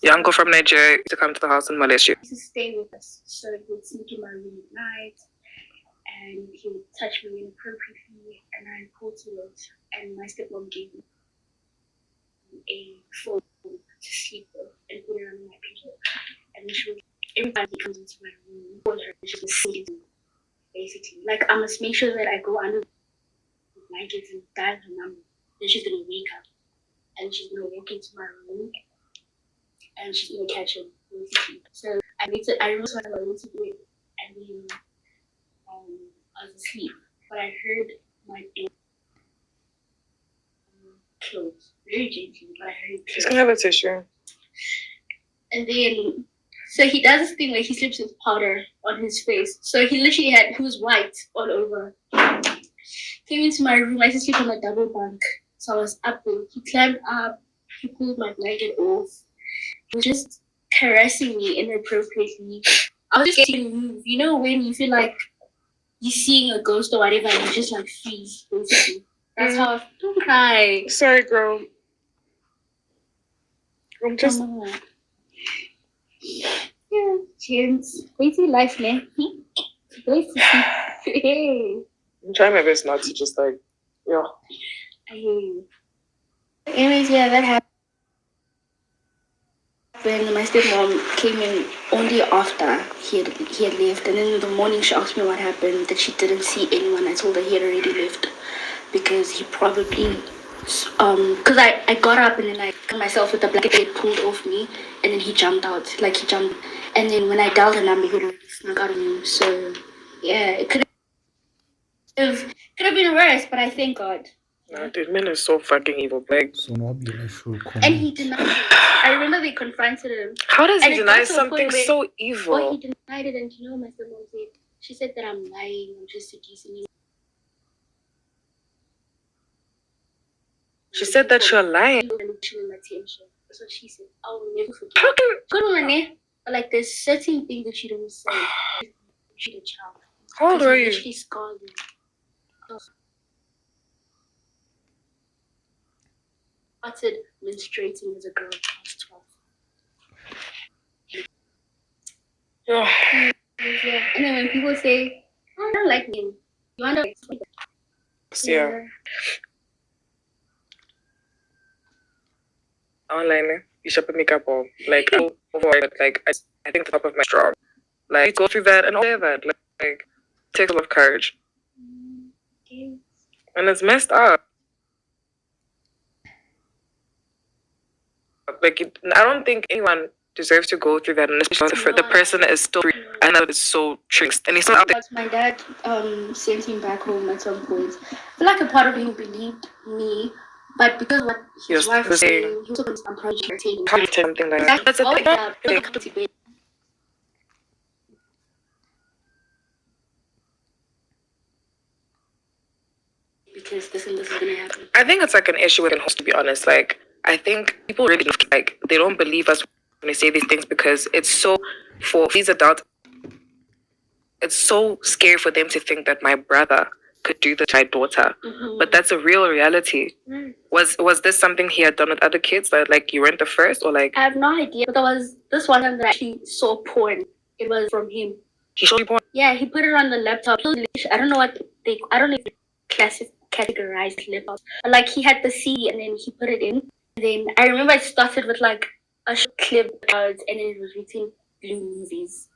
Your uncle from Nigeria used to come to the house and molest you. He used to stay with us, so he would sneak in my room at night, and he would touch me inappropriately, and I reported it, and my stepmom gave me a phone to sleep with and put it on my pillow. And she would, every time he comes into my room, call her, she would sneak in, basically. Like, I must make sure that I go under the blankets and dial her number. Then she's gonna wake up, and she's gonna walk into my room, and she's gonna catch him, basically. So I remember I went to do it, and then I was asleep, but I heard my door close, very gently, but I heard it close. She's gonna have a tissue. And then, so he does this thing where he sleeps with powder on his face. So he was white all over. Came into my room, I used to sleep on a double bunk. So I was up there. He climbed up, he pulled my blanket off. He was just caressing me inappropriately. I was just getting moved. You know when you feel like you're seeing a ghost or whatever and you just like freeze, basically. That's how I don't cry. Sorry, girl. I'm just... Yeah, cheers. Crazy life, man. Great to see. Hey. I'm trying my best not to just like, yeah. I hear you. Anyways, yeah, that happened. My stepmom came in only after he had left, and then in the morning she asked me what happened, that she didn't see anyone. I told her he had already left because he probably because I got up and then I cut myself with the blanket they pulled off me, and then he jumped out, and then when I dialed the number he would already snuck out of me. So yeah, it could have been worse, but I thank God. Nah, dude, men are so fucking evil. Like, and he denied it. I remember they confronted him. How does he deny something so evil? Oh, he denied it, and you know what my stepmom said? She said that I'm lying, I'm just seducing you. She said that you're lying. That's what she said. I will never forget. Good one, eh? But like, there's certain things that she don't say. She's a child. How old are you? She scarred me. Started menstruating as a girl. I was 12. Yeah. And then when people say, I don't like men, you wonder. Yeah. Online, you should put makeup on. Like, I avoid it. Like, I think the top of my strong. Like, go through that and all that. Like, takes a lot of courage. Okay. And it's messed up. Like, I don't think anyone deserves to go through that, and especially the person is still free. I know it's so tricked, and he's still out there. My dad sent him back home at some point. I feel like a part of him believed me, but because what his wife was saying, he was also I'm probably something like that. That's a thing. Because this and this is gonna happen. I think it's like an issue with the host, to be honest. Like, I think people really like they don't believe us when they say these things because it's so for these adults. It's so scary for them to think that my brother could do this to my daughter, but that's a real reality. Was this something he had done with other kids? That like you weren't the first, or like? I have no idea. But there was this one time that I actually saw porn. It was from him. He showed you porn? Yeah, he put it on the laptop. I don't know if they categorized laptops, but like he had the CD and then he put it in. And then I remember it started with like a clip and then it was written blue movies.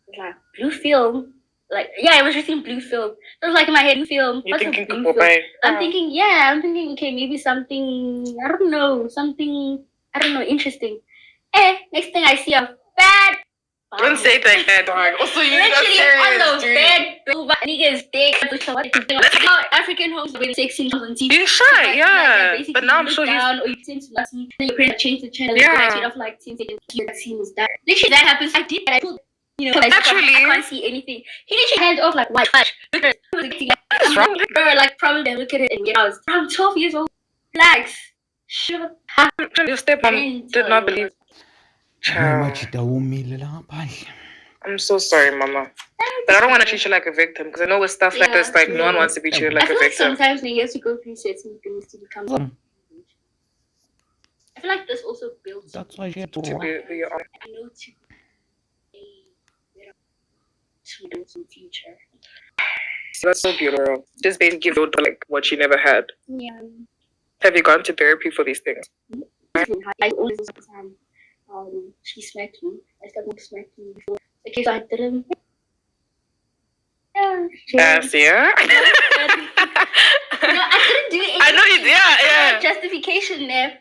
It was like blue film. Like, yeah, it was written blue film. It was like in my head, blue film. You're thinking blue film? I'm thinking, okay, maybe something, I don't know, interesting. Next thing I see a fat. Don't say that, like dog. Also, you literally on the bed, niggas dick. Let's go African homes with 16 on TV. You shy, yeah. Like, but now I'm sure down, or you tend to not see. Then you change the channel. Yeah. Off like 10 seconds. That scene is that. Literally, that happens. I did. I pulled. You know, actually, I can't see anything. He literally hand off like white. What's wrong? Bro, like probably look at it and get out. I'm 12 years old. Relax. Shut up. Your stepmom did not believe. I'm so sorry, Mama. But I don't want to treat you like a victim because I know with stuff like this, like no one wants to be treated like a victim. Sometimes we have to go through certain things to become. I feel like this also builds That's why you have To be your own. I know to be a better student in the future. That's so beautiful. Just basically give you like what you never had. Yeah. Have you gone to therapy for these things? I always time she smacked me. I started smacking me before. Okay, so I didn't. Yeah. Yes, yeah. No, I couldn't do it. I know you. Yeah. Justification there.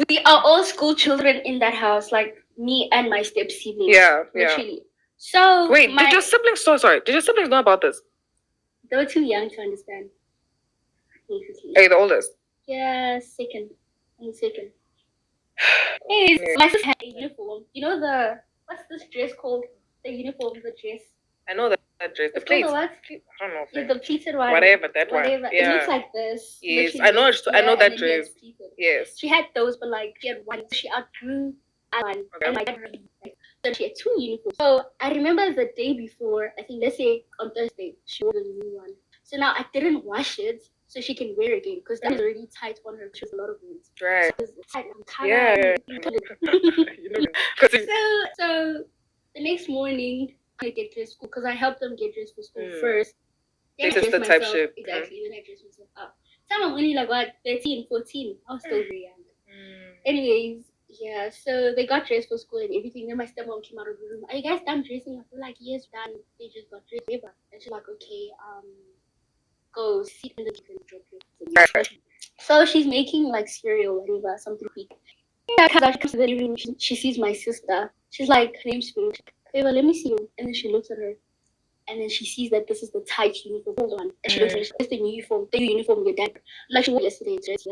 We are all school children in that house, like me and my step siblings. Yeah. Literally. So Wait, did your siblings? So sorry. Did your siblings know about this? They were too young to understand. Basically. Are you the oldest? Yeah, second. I'm second. Anyways, my sister had a uniform. You know what's this dress called? The uniform, the dress. I know that dress. The It's plates. called the what? I don't know. Yeah, the pleated one. Whatever that Whatever. one. It Yeah. looks like this. Yes, literally. I know. I know that and then dress. it's pleated. Yes. She had those, but like she had one. She outgrew one, Okay. and my dad so she had two uniforms. So I remember the day before. I think let's say on Thursday she wore the new one. So now I didn't wash it so she can wear it again because that was already tight on her. She was a lot of weight. Right. So it was tight. I'm tired. Yeah. So the next morning I get dressed for school because I helped them get dressed for school Mm. first. Then This I is the dressed type myself- shit. Exactly. Then I dressed myself up. Time I'm only like what 13, 14. I was still very young. Anyways, yeah, so they got dressed for school and everything. Then my stepmom came out of the room. Are you guys done dressing? I feel like, yes, done. They just got dressed. Whatever. And she's like, okay, go sit in the kitchen and drop your things. So she's making like cereal, whatever, something quick. Yeah, she comes to the living room. She sees my sister. She's like, her name's Spirit. Eva, let me see you. And then she looks at her. And then she sees that this is the tight uniform. Hold on. And she looks at her. It's the uniform. The uniform your dad. Like she wore yesterday. It's dressed.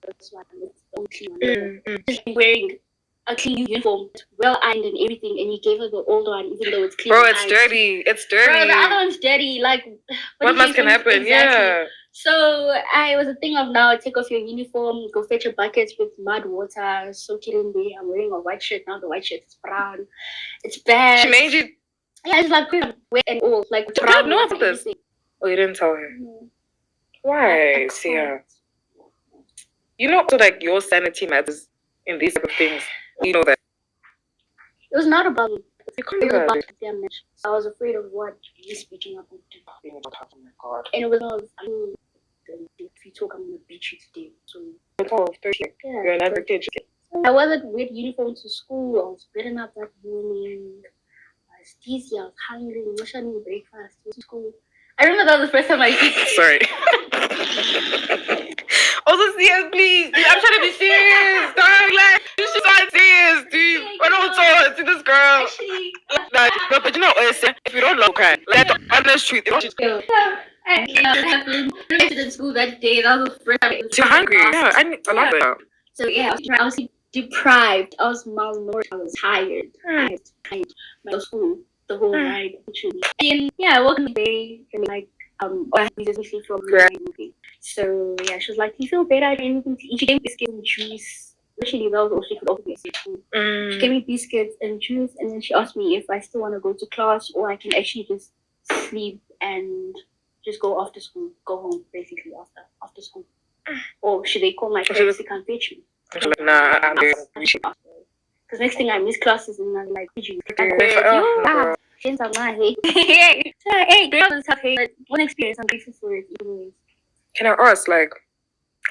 That's why it's the only clean one. She's wearing a clean uniform, well ironed and everything, and you gave her the old one, even though it's clean. Bro, it's dirty. It's dirty. Bro, the other one's dirty. Like, what much can happen? Exactly. Yeah. So I was a thing of now take off your uniform, go fetch a bucket with mud water, soak it in there. I'm wearing a white shirt now. The white shirt is brown. It's bad. She made you. Yeah, it's like wet and all. Like Did brown. God know about this? Oh, you didn't tell her. Why? Sia? You know, so like your sanity matters in these type of things. You know that. It was not about me. You can't It do was about that. the damage. I was afraid of what you speaking up would do. Oh my God. And it was not, if you talk, I'm going to beat you today. So, 12, 13. yeah. You're an average kid. I wasn't with uniform to school. I was beating up that morning. I was dizzy. I was hungry. I wish I knew breakfast. It was school. I remember that was the first time I Sorry. Also, Sia, please. Dude, I'm trying to be serious. Dog, like, you should not serious, dude. I don't talk to this girl. Actually, No, but you know, Sia, if you don't love cry, like the honest truth, you know, I went to school that day. That was the first time. you're hungry. Yeah, I need a lot of that. So yeah, I was deprived. I was malnourished. I was tired. I was school the whole night, literally. And yeah, I woke up the day and like I had to sleep from the movie. So yeah, she was like, "Do you feel better? Anything to eat?" She gave me biscuits and juice. Literally, that was all she could offer me. She gave me biscuits and juice, and then she asked me if I still want to go to class or I can actually just sleep and just go after school, go home basically after school, or should they call my parents to come fetch me? She's like, nah, I'm doing. Because next thing I miss classes and I'm like, did you? Since I'm not hate. Hey, girls have hate. One experience, I'm grateful for it. Anyways. Can I ask, like,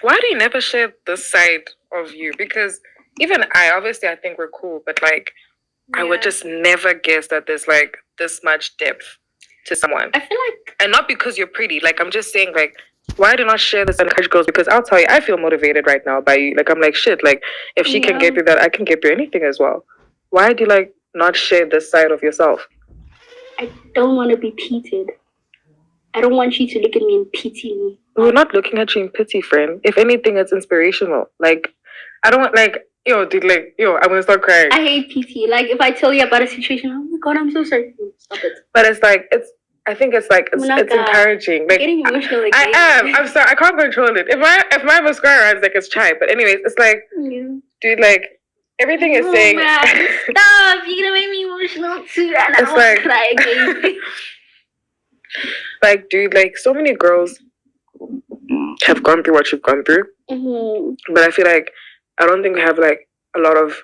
why do you never share this side of you? Because even I think we're cool, but like, I would just never guess that there's like this much depth to someone. I feel like, and not because you're pretty. Like, I'm just saying, like, why do not share this and encourage girls? Because I'll tell you, I feel motivated right now by you. Like, I'm like, shit. Like, if she can get through that, I can get through anything as well. Why do you like not share this side of yourself? I don't want to be pitied. I don't want you to look at me and pity me. We're not looking at you in pity, friend. If anything, it's inspirational. Like, I don't want, like, dude, like, I'm gonna start crying. I hate pity. Like, if I tell you about a situation, oh my God, I'm so sorry. Stop it. But it's like, I think it's like, it's encouraging. Like, getting emotional again. I am. I'm sorry. I can't control it. If my mascara runs, like, it's chai. But anyways, it's like, dude, like, everything is saying. Man. Stop! You're gonna make me emotional too, and I want to cry again. Like, dude, like, so many girls have gone through what you've gone through. Mm-hmm. But I feel like I don't think we have like a lot of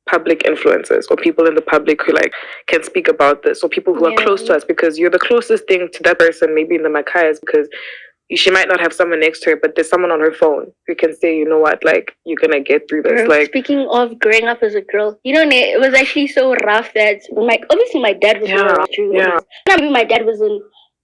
public influencers or people in the public who like can speak about this, or people who are close to us, because you're the closest thing to that person, maybe in the Makayas, because she might not have someone next to her, but there's someone on her phone who can say, you know what, like, you're gonna get through this. Girl, Like, speaking of growing up as a girl, you know, it was actually so rough that obviously my dad was so rough too. yeah. Maybe my dad was in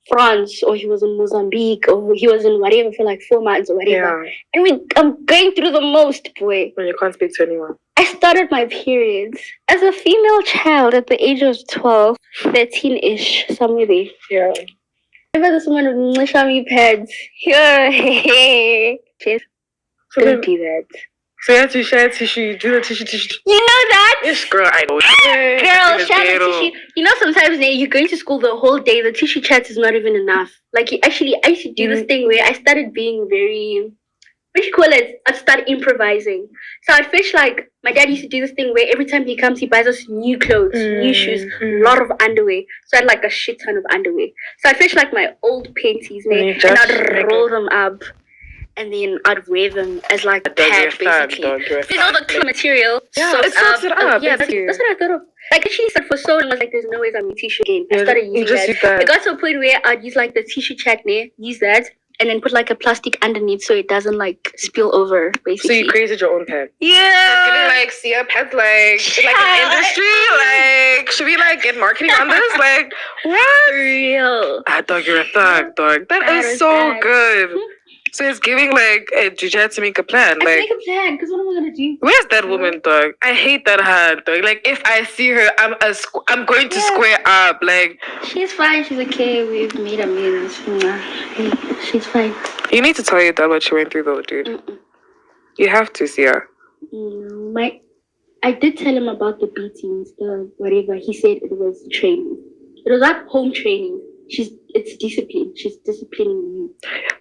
France, or he was in Mozambique, or he was in whatever for like 4 months or whatever. Yeah. And I'm going through the most, boy. When you can't speak to anyone. I started my periods as a female child at the age of 12, 13-ish, somewhere there. Yeah. I remember this woman with Nishami pads. Yeah, don't do that. So you had to share tissue, do the tissue. You know that? Yes, girl, I know. Girl, shout out tissue. You know, sometimes you're going to school the whole day, the tissue chat is not even enough. Like, I used to do this thing where I started being very, what do you call it? I started improvising. So I'd fish like, my dad used to do this thing where every time he comes, he buys us new clothes, new shoes, a lot of underwear. So I had like a shit ton of underwear. So I'd fish like my old panties, and I'd roll them up. And then I'd wear them as like a pad, basically. There's all the clean material. Yeah, it soaks it up. Yeah, that's what I thought of. Like, she said for so long, I was like, there's no way I'm using tissue again. I started using that. It got to a point where I'd use like the tissue chatney, use that, and then put like a plastic underneath so it doesn't like spill over, basically. So you created your own pad? Yeah. So getting like Sia pads like an industry? Like, should we like get marketing on this? Like, what? Real. Dog, you're a thug, dog. That is so good. So it's giving like a Juja to make a plan. I like, make a plan, because what am I gonna do? Where's that woman, dog? I hate that hand, dog. Like, if I see her, I'm going to square up. Like, she's fine. She's okay. We've made amends. She's fine. You need to tell your dad what she went through, though, dude. Mm-mm. You have to see her. I did tell him about the beatings, the whatever. He said it was training. It was like home training. It's discipline. She's disciplining you.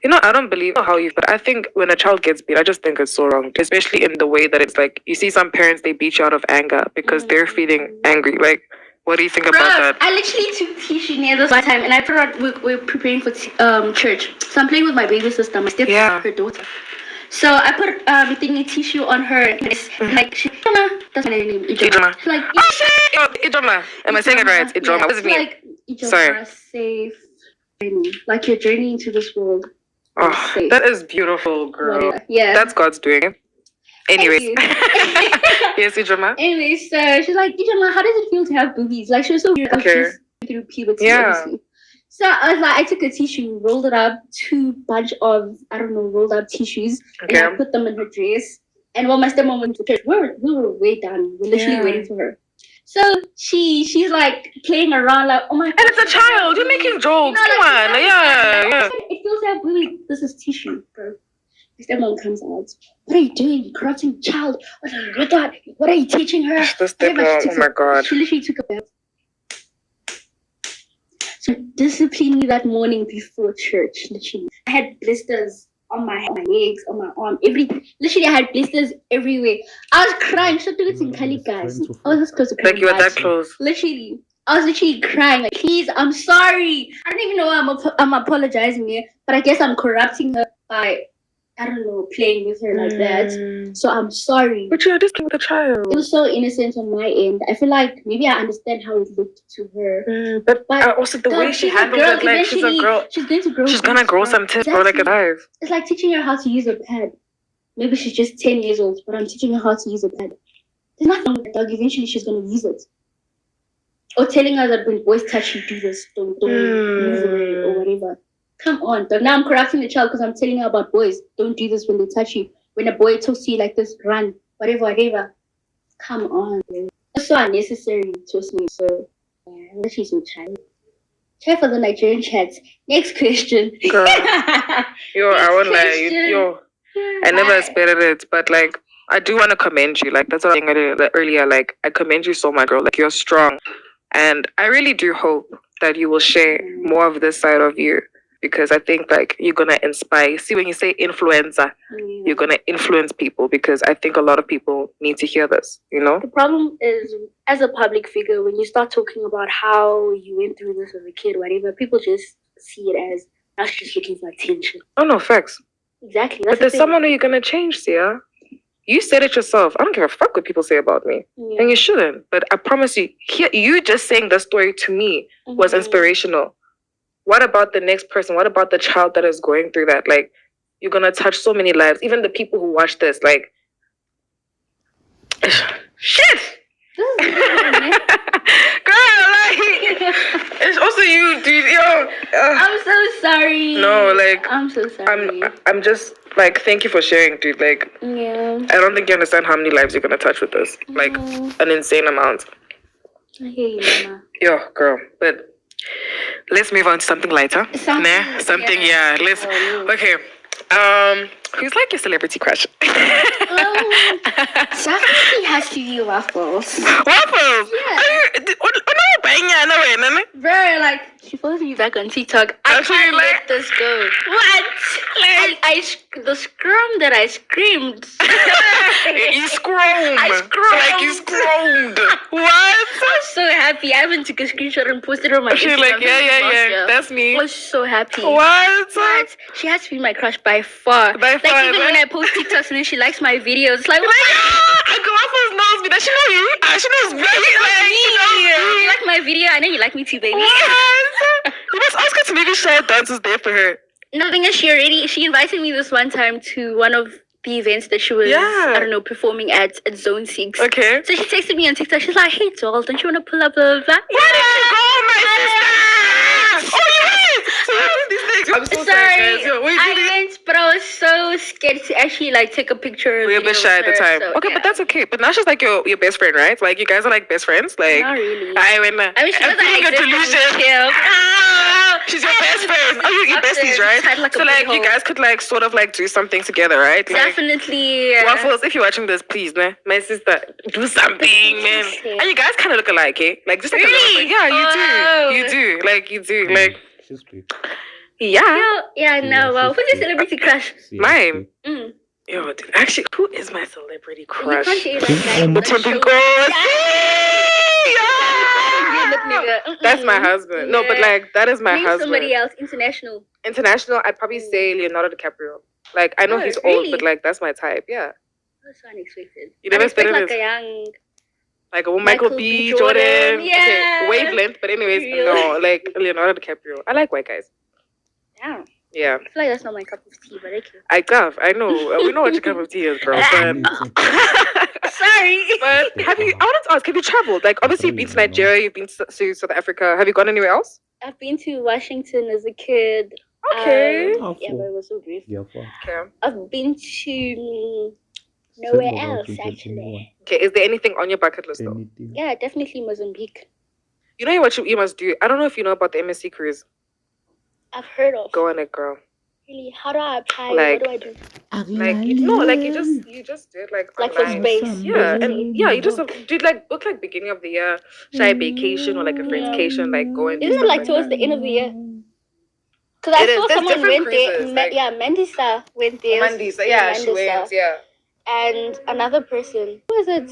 You know, I don't believe how you, but I think when a child gets beat, I just think it's so wrong. Especially in the way that it's like, you see some parents, they beat you out of anger because they're feeling angry. Like, what do you think about that? I literally took tissue near this one time, and I put out, we're preparing for church. So I'm playing with my baby sister, my her daughter. So I put thingy tissue on her, and like, that's my name, Ijoma. She's like, oh shit! Ijoma. Am I saying it right? Ijoma. What does it mean? Like, Ijoma, safe. Like, your journey into this world. Oh, safe. That is beautiful, girl. Whatever. Yeah. That's God's doing. Anyways. Yes, Ijoma. Anyways, so she's like, Ijoma, how does it feel to have boobies? Like, she was so weird. Okay. Through puberty, yeah. Obviously. So I was like, I took a tissue, rolled it up, 2 bunch of, rolled up tissues, and I put them in her dress. And when my stepmom went to church, we were way done. We were literally waiting for her. So she's like playing around, like, oh my God. And it's a child. You're making jokes. Come on. Yeah. It feels like, really, this is tissue, bro. My stepmom comes out. What are you doing? You're corrupting the child. What are you teaching her? This stepmom, oh my God. She literally took a bath. So disciplined me that morning before church, literally. I had blisters on my legs, on my arm, literally I had blisters everywhere. I was crying. So it's in Cali, guys. I was this close to crying. Like, you were that close? Literally. I was literally crying. Like, please, I'm sorry. I don't even know why I'm apologizing here, but I guess I'm corrupting her by, I don't know, playing with her like that. So I'm sorry. But you're just with the child. It was so innocent on my end. I feel like maybe I understand how it looked to her. But also the way she handled it, like, she's a girl. She's going to grow. She's gonna grow some tips, bro, like a knife. It's like teaching her how to use a pad. Maybe she's just 10 years old, but I'm teaching her how to use a pad. There's nothing wrong with that, dog. Eventually she's gonna use it. Or telling her that when boys touch you, do this, don't move away or whatever. Come on, dog. Now I'm correcting the child because I'm telling her about boys. Don't do this when they touch you. When a boy talks to you like this, run. Whatever. Come on, man. It's so unnecessary, trust me. So, yeah, she's so child. Try for the Nigerian chats. Next question. Girl. I won't lie. I never expected it, but like, I do want to commend you. Like, that's what I was saying earlier. Like, I commend you so much, girl. Like, you're strong. And I really do hope that you will share more of this side of you. Because I think, like, you're going to inspire. See, when you say influencer, you're going to influence people. Because I think a lot of people need to hear this, you know? The problem is, as a public figure, when you start talking about how you went through this as a kid, whatever, people just see it as, now she's just looking for attention. Oh, no, facts. Exactly. But there's someone who you're going to change, Sia. You said it yourself. I don't give a fuck what people say about me. Yeah. And you shouldn't. But I promise you, you just saying the story to me was inspirational. What about the next person? What about the child that is going through that? Like, you're gonna touch so many lives. Even the people who watch this, like, shit. Girl, like, it's also you, dude. Yo, I'm so sorry. no, like, I'm so sorry. I'm just like, thank you for sharing, dude. Like, Yeah. I don't think you understand how many lives you're gonna touch with this. Like, an insane amount. I hear you, Mama. Yo, girl. But let's move on to something lighter. Something, Yeah. Let's. Oh, Okay. Who's like your celebrity crush? Definitely has to be Waffles. Waffles. Yeah. Bro, like, she follows me back on TikTok. I Actually, can't like- let this go. What? The scrum that I screamed. You scrolled. I scrolled. Like you scrolled. What? I'm so happy. I even took a screenshot and posted it on my She's Instagram. like, yeah. That's I me. was so happy. What? What? She has to be my crush by far. By Like, far, even right? when I post TikToks and then she likes my videos, it's like, what? Uncle Waffles knows me. Does she know you? She knows me. You like my video? I know you like me too, baby. What? You must ask her to maybe share dances there for her. No, thing is, she invited me this one time to one of the events that she was, Yeah. I don't know, performing at Zone 6. Okay. So she texted me on TikTok. She's like, hey, doll, don't you want to pull up, blah, blah, blah? Where did you go, my sister? Oh, yes! So you're doing these things. I'm so Sorry, guys. Yo, what you I doing? went, but I was so scared to actually like take a picture. We were a bit shy at the time. Okay, but that's okay. But now she's like your best friend, right? Like you guys are like best friends. Like not really. I mean, she I'm was feeling a delusion. Ah, she's your best friend. Oh, you're besties, right? Had, like, a So like booty you hole. guys could like sort of like do something together, right? Like, Definitely. Waffles, if you're watching this, please, man, my sister, do something, man. Okay. And you guys kind of look alike, eh? Like just like a Really? little bit. Yeah, you Oh. do. You do. Like you do. Like She's big. yeah. Yeah, no. Well, who's your celebrity crush? Mine. Mm. Yo, dude, actually, who is my celebrity crush? You can't say it like Tim that. Tim Show- Pinko. Yeah. That's my husband. No, but Yeah. like that is my Name husband. somebody else, international. International, I'd probably say Leonardo DiCaprio. Like I know Oh, he's really? old, but like that's my type. Yeah, That's so unexpected. You never Unexpected, expected like this? a young. like Michael B. Jordan. Yeah. Okay, wavelength. But anyways, Real. no, like Leonardo DiCaprio. I like white guys. Damn. Yeah, I feel like that's not my cup of tea, but okay. I know. We know what your cup of tea is, girl. But Sorry. but I wanted to ask, have you traveled? Like obviously you've been to Nigeria, you've been to South Africa. Have you gone anywhere else? I've been to Washington as a kid. Okay. Yeah, but it was so brief. Yeah, for Okay. I've been to nowhere else actually. Okay. Is there anything on your bucket list though? anything. Yeah, definitely Mozambique. You know what you must do? I don't know if you know about the MSC cruise. I've heard of. Go on it, girl. Really? How do I apply? Like- What do I do? Like you just did like Like for online. space. Yeah, and yeah, you just did like book like beginning of the year, shy vacation or like a friend's vacation, like go and do Isn't it stuff like towards that. the end of the year? Because I It is. saw There's someone different went there. cruises, like- Yeah, Mandisa went there. Mandisa, yeah, she Mandisa. went, yeah. And another person. Who is it?